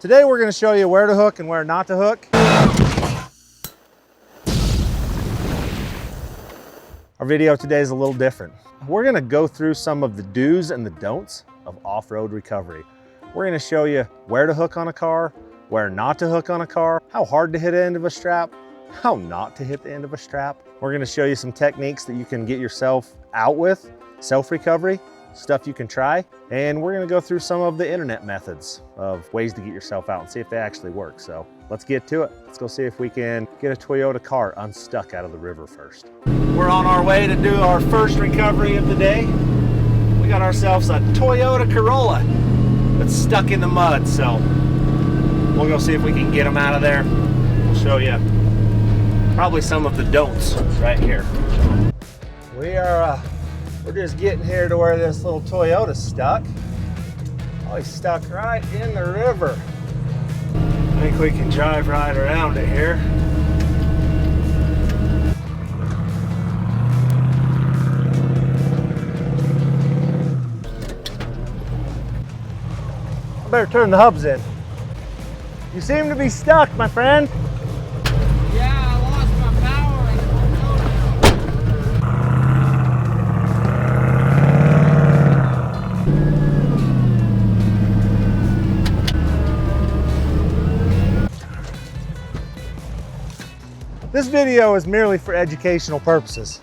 Today we're going to show you where to hook and where not to hook. Our video today is a little different. We're going to go through some of the do's and the don'ts of off-road recovery. We're going to show you where to hook on a car, where not to hook on a car, how hard to hit the end of a strap, how not to hit the end of a strap. We're going to show you some techniques that you can get yourself out with, self-recovery, stuff you can try, and we're going to go through some of the internet methods of ways to get yourself out and see if they actually work. So let's get to it. Let's go see if we can get a Toyota car unstuck out of the river first. We're on our way to do our first recovery of the day. We got ourselves a Toyota Corolla that's stuck in the mud, so we'll go see if we can get them out of there. We'll show you probably some of the don'ts right here. We're just getting here to where this little Toyota's stuck. Oh, he's stuck right in the river. I think we can drive right around it here. I better turn the hubs in. You seem to be stuck, my friend. This video is merely for educational purposes.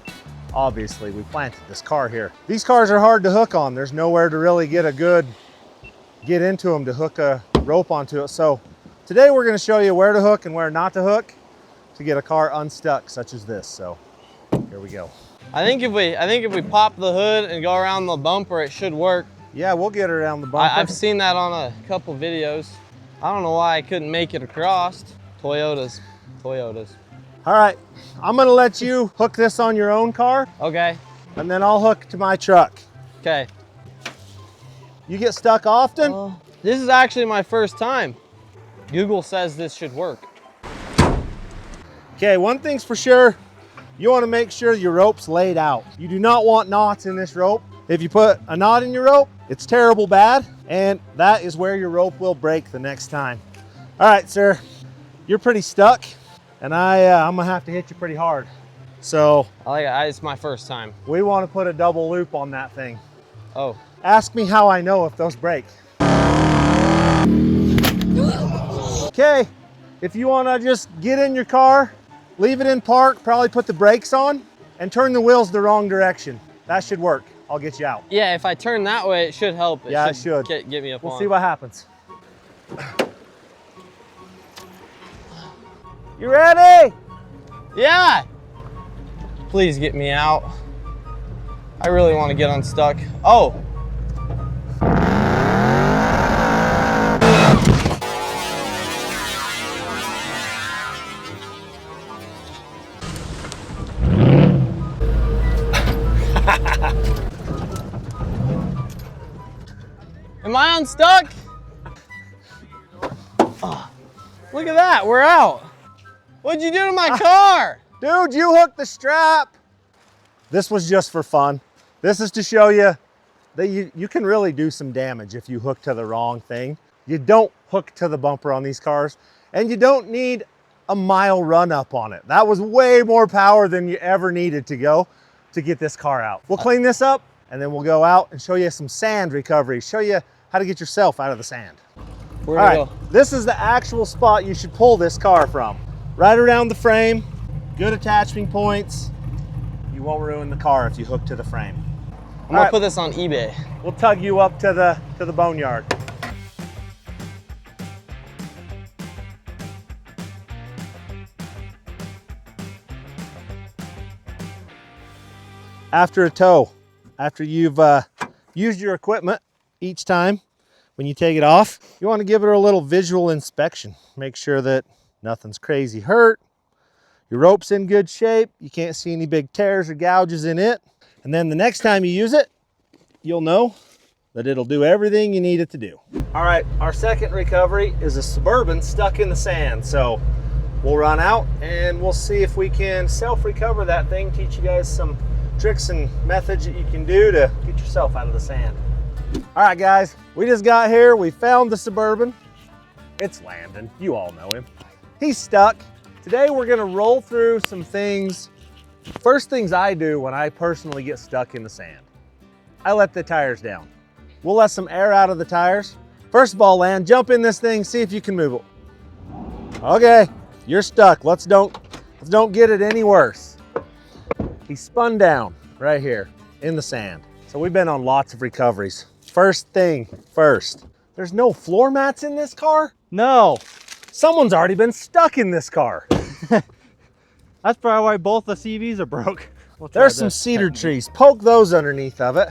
Obviously, we planted this car here. These cars are hard to hook on. There's nowhere to really get into them to hook a rope onto it. So today we're going to show you where to hook and where not to hook to get a car unstuck such as this. So here we go. I think if we pop the hood and go around the bumper, it should work. Yeah, we'll get it around the bumper. I've seen that on a couple videos. I don't know why I couldn't make it across. Toyotas. All right, I'm gonna let you hook this on your own car. Okay. And then I'll hook to my truck. Okay. You get stuck often? This is actually my first time. Google says this should work. Okay, one thing's for sure. You wanna make sure your rope's laid out. You do not want knots in this rope. If you put a knot in your rope, it's terrible bad, and that is where your rope will break the next time. All right, sir, you're pretty stuck. And I'm gonna have to hit you pretty hard. So It's my first time. We want to put a double loop on that thing. Oh. Ask me how I know if those break. Okay, if you want to just get in your car, leave it in park, probably put the brakes on, and turn the wheels the wrong direction. That should work. I'll get you out. Yeah, if I turn that way, it should help. It should. Get me up on. We'll see what happens. You ready? Yeah. Please get me out. I really want to get unstuck. Oh. Am I unstuck? Oh, look at that, we're out. What'd you do to my car? Dude, you hooked the strap. This was just for fun. This is to show you that you can really do some damage if you hook to the wrong thing. You don't hook to the bumper on these cars, and you don't need a mile run up on it. That was way more power than you ever needed to go to get this car out. We'll clean this up, and then we'll go out and show you some sand recovery, show you how to get yourself out of the sand. All right, this is the actual spot you should pull this car from. Right around the frame, good attachment points. You won't ruin the car if you hook to the frame. I'm gonna put this on eBay. We'll tug you up to the boneyard. After a tow, after you've used your equipment each time, when you take it off, you want to give it a little visual inspection. Make sure that nothing's crazy hurt. Your rope's in good shape. You can't see any big tears or gouges in it. And then the next time you use it, you'll know that it'll do everything you need it to do. All right, our second recovery is a Suburban stuck in the sand. So we'll run out and we'll see if we can self-recover that thing, teach you guys some tricks and methods that you can do to get yourself out of the sand. All right, guys, we just got here. We found the Suburban. It's Landon, you all know him. He's stuck. Today we're gonna roll through some things. First things I do when I personally get stuck in the sand. I let the tires down. We'll let some air out of the tires. First of all, Land, jump in this thing, see if you can move it. Okay, you're stuck. Let's don't get it any worse. He spun down right here in the sand. So we've been on lots of recoveries. First thing first, there's no floor mats in this car? No. Someone's already been stuck in this car. That's probably why both the CVs are broke. There's some cedar trees. Poke those underneath of it.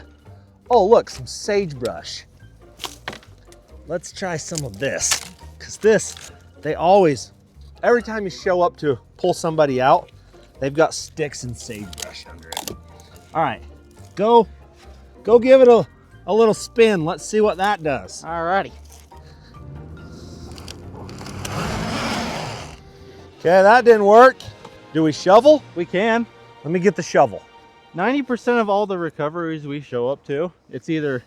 Oh, look, some sagebrush. Let's try some of this. Because this, they always, every time you show up to pull somebody out, they've got sticks and sagebrush under it. All right, go give it a little spin. Let's see what that does. Alrighty. Okay, that didn't work. Do we shovel? We can. Let me get the shovel. 90% of all the recoveries we show up to, it's either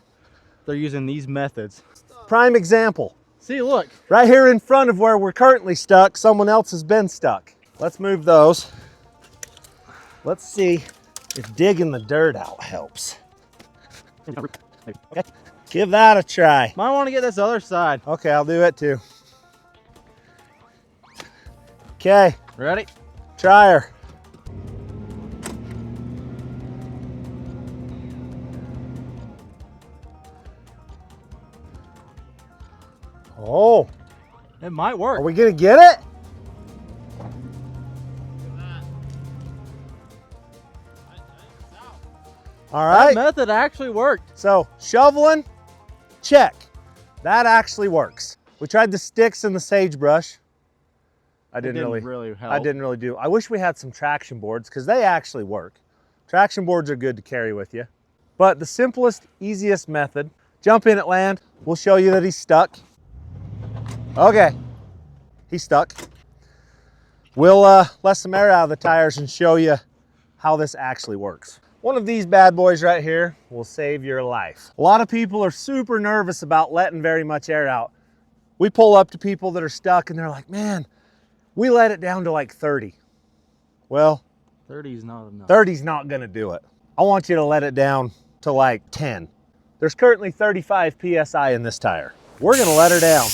they're using these methods. Prime example. See, look. Right here in front of where we're currently stuck, someone else has been stuck. Let's move those. Let's see if digging the dirt out helps. Okay. Give that a try. Might want to get this other side. Okay, I'll do it too. Okay, Ready? try her. Oh, It might work. are we gonna get it? All right. That method actually worked. So shoveling, check. That actually works. We tried the sticks and the sagebrush. I didn't really help. I didn't really do. I wish we had some traction boards because they actually work. Traction boards are good to carry with you. But the simplest, easiest method, jump in at land. We'll show you that he's stuck. Okay, he's stuck. We'll let some air out of the tires and show you how this actually works. One of these bad boys right here will save your life. A lot of people are super nervous about letting very much air out. We pull up to people that are stuck and they're like, man, we let it down to like 30. Well, 30 is not enough. 30's not gonna do it. I want you to let it down to like 10. There's currently 35 PSI in this tire. We're gonna let her down.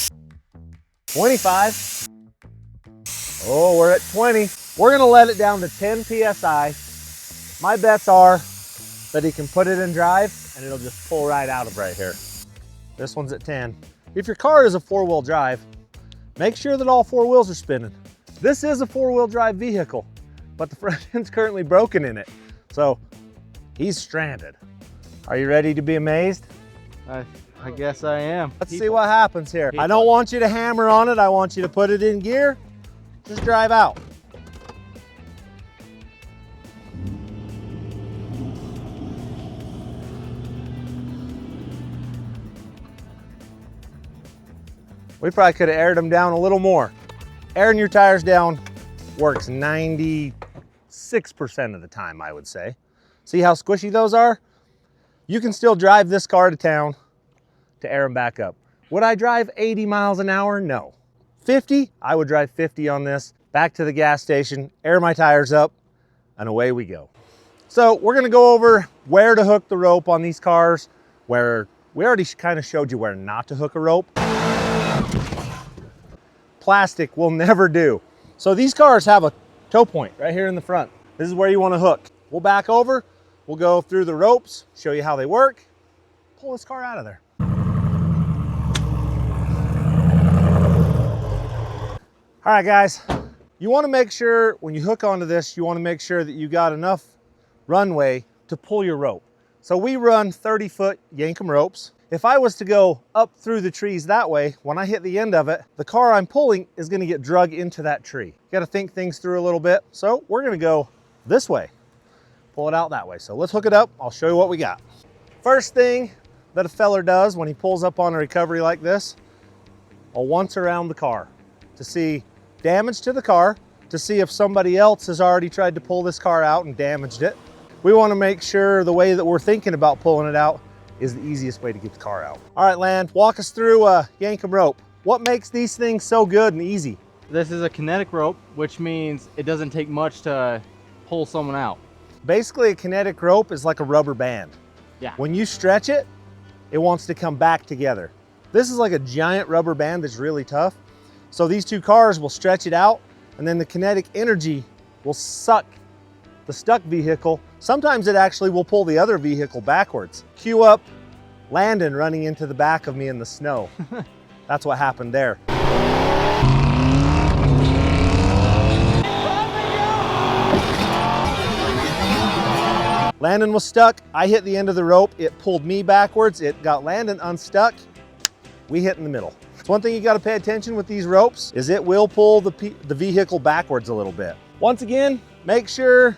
25. Oh, we're at 20. We're gonna let it down to 10 PSI. My bets are that he can put it in drive and it'll just pull right out of right here. This one's at 10. If your car is a 4-wheel drive, make sure that all 4 wheels are spinning. This is a 4-wheel drive vehicle, but the front end's currently broken in it. So he's stranded. Are you ready to be amazed? I guess I am. Let's see what happens here. I don't want you to hammer on it. I want you to put it in gear. Just drive out. We probably could have aired them down a little more. Airing your tires down works 96% of the time, I would say. See how squishy those are? You can still drive this car to town to air them back up. Would I drive 80 miles an hour? No. 50? I would drive 50 on this, back to the gas station, air my tires up, and away we go. So we're gonna go over where to hook the rope on these cars, where we already kind of showed you where not to hook a rope. Plastic will never do. So these cars have a tow point right here in the front. This is where you want to hook. We'll back over, we'll go through the ropes, show you how they work, pull this car out of there. All right, guys, you want to make sure when you hook onto this, you want to make sure that you got enough runway to pull your rope. So we run 30-foot Yankum ropes. If I was to go up through the trees that way, when I hit the end of it, the car I'm pulling is going to get drug into that tree. You got to think things through a little bit. So we're going to go this way, pull it out that way. So let's hook it up. I'll show you what we got. First thing that a feller does when he pulls up on a recovery like this, I'll once around the car to see damage to the car, to see if somebody else has already tried to pull this car out and damaged it. We want to make sure the way that we're thinking about pulling it out is the easiest way to get the car out. All right, Land, walk us through Yankum rope. What makes these things so good and easy? This is a kinetic rope, which means it doesn't take much to pull someone out. Basically, a kinetic rope is like a rubber band. Yeah. When you stretch it, it wants to come back together. This is like a giant rubber band that's really tough. So these two cars will stretch it out, and then the kinetic energy will suck the stuck vehicle. Sometimes it actually will pull the other vehicle backwards. Cue up Landon running into the back of me in the snow. That's what happened there. Landon was stuck. I hit the end of the rope. It pulled me backwards. It got Landon unstuck. We hit in the middle. So one thing you got to pay attention with these ropes is it will pull the vehicle backwards a little bit. Once again, make sure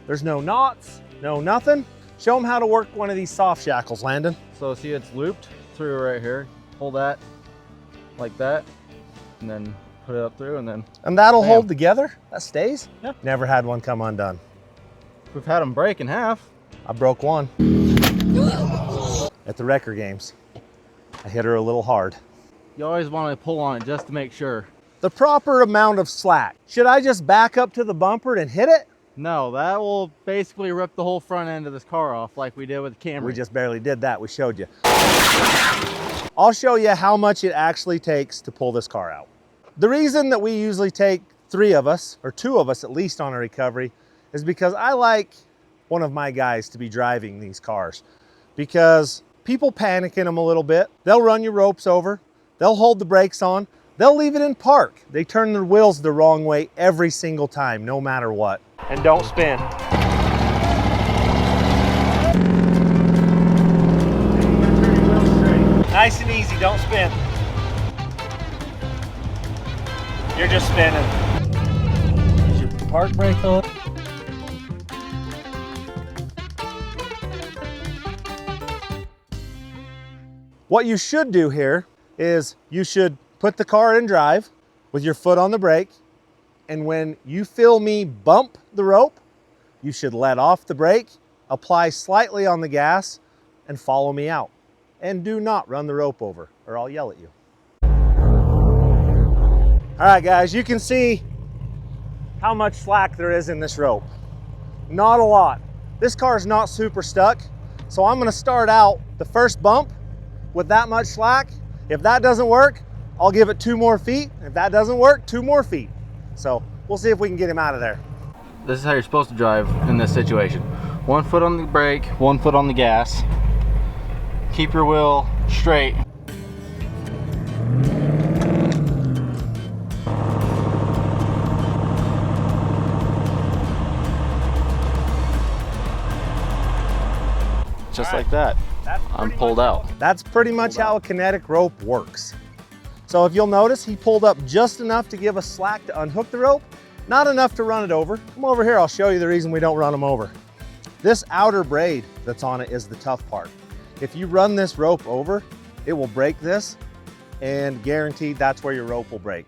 there's no knots, no nothing. Show them how to work one of these soft shackles, Landon. So see, it's looped through right here. Pull that like that, and then put it up through, and then. And that'll bam. hold together? That stays? Yeah. Never had one come undone. We've had them break in half. I broke one at the Wrecker games. I hit her a little hard. You always want to pull on it just to make sure. The proper amount of slack. Should I just back up to the bumper and hit it? No, that will basically rip the whole front end of this car off like we did with the Camry. We just barely did that, we showed you. I'll show you how much it actually takes to pull this car out. The reason that we usually take 3 of us, or 2 of us at least on a recovery, is because I like one of my guys to be driving these cars, because people panic in them a little bit. They'll run your ropes over, they'll hold the brakes on, they'll leave it in park. They turn their wheels the wrong way every single time, no matter what. And don't spin. Nice and easy, don't spin. You're just spinning. Is your park brake on? What you should do here is you should put the car in drive with your foot on the brake, and when you feel me bump the rope, you should let off the brake, apply slightly on the gas, and follow me out. And do not run the rope over, or I'll yell at you. All right, guys, you can see how much slack there is in this rope. Not a lot. This car is not super stuck, so I'm gonna start out the first bump with that much slack. If that doesn't work, I'll give it 2 more feet. If that doesn't work, 2 more feet. So we'll see if we can get him out of there. This is how you're supposed to drive in this situation. 1 foot on the brake, 1 foot on the gas. Keep your wheel straight. Just like that. I'm pulled out. That's pretty much how a kinetic rope works. So if you'll notice, he pulled up just enough to give us slack to unhook the rope, not enough to run it over. Come over here, I'll show you the reason we don't run them over. This outer braid that's on it is the tough part. If you run this rope over, it will break this, and guaranteed that's where your rope will break.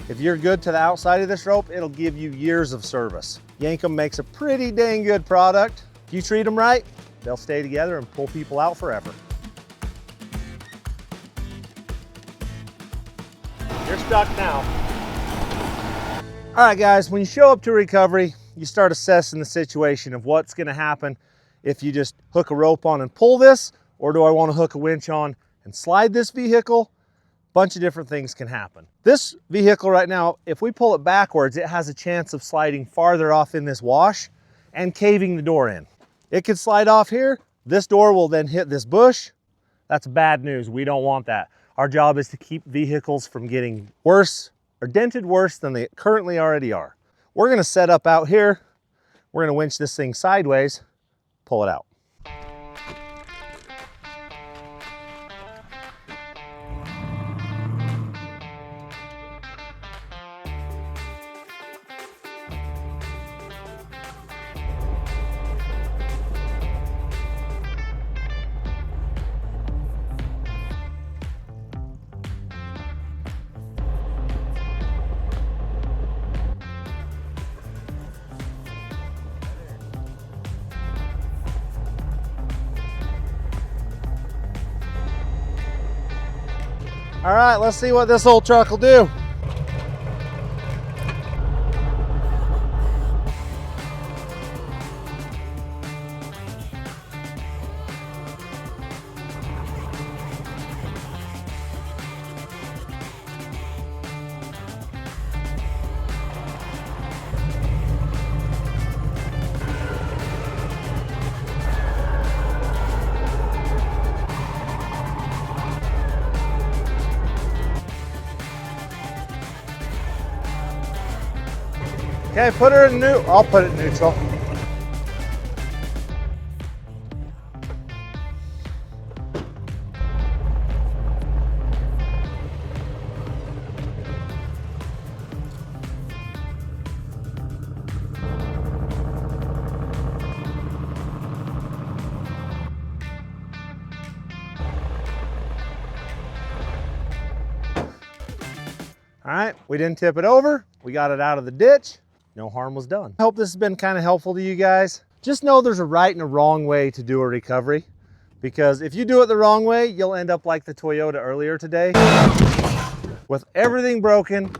If you're good to the outside of this rope, it'll give you years of service. Yankum makes a pretty dang good product. If you treat them right, they'll stay together and pull people out forever. You're stuck now. All right, guys, when you show up to recovery, you start assessing the situation of what's gonna happen if you just hook a rope on and pull this, or do I wanna hook a winch on and slide this vehicle? Bunch of different things can happen. This vehicle right now, if we pull it backwards, it has a chance of sliding farther off in this wash and caving the door in. It could slide off here. This door will then hit this bush. That's bad news. We don't want that. Our job is to keep vehicles from getting worse or dented worse than they currently already are. We're gonna set up out here. We're gonna winch this thing sideways, pull it out. All right, let's see what this old truck will do. Okay, put her in neutral. I'll put it in neutral. All right, we didn't tip it over. We got it out of the ditch. No harm was done. I hope this has been kind of helpful to you guys. Just know there's a right and a wrong way to do a recovery, because if you do it the wrong way, you'll end up like the Toyota earlier today with everything broken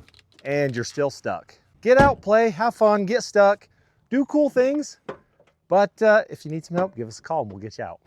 and you're still stuck. Get out, play, have fun, get stuck, do cool things. But if you need some help, give us a call and we'll get you out.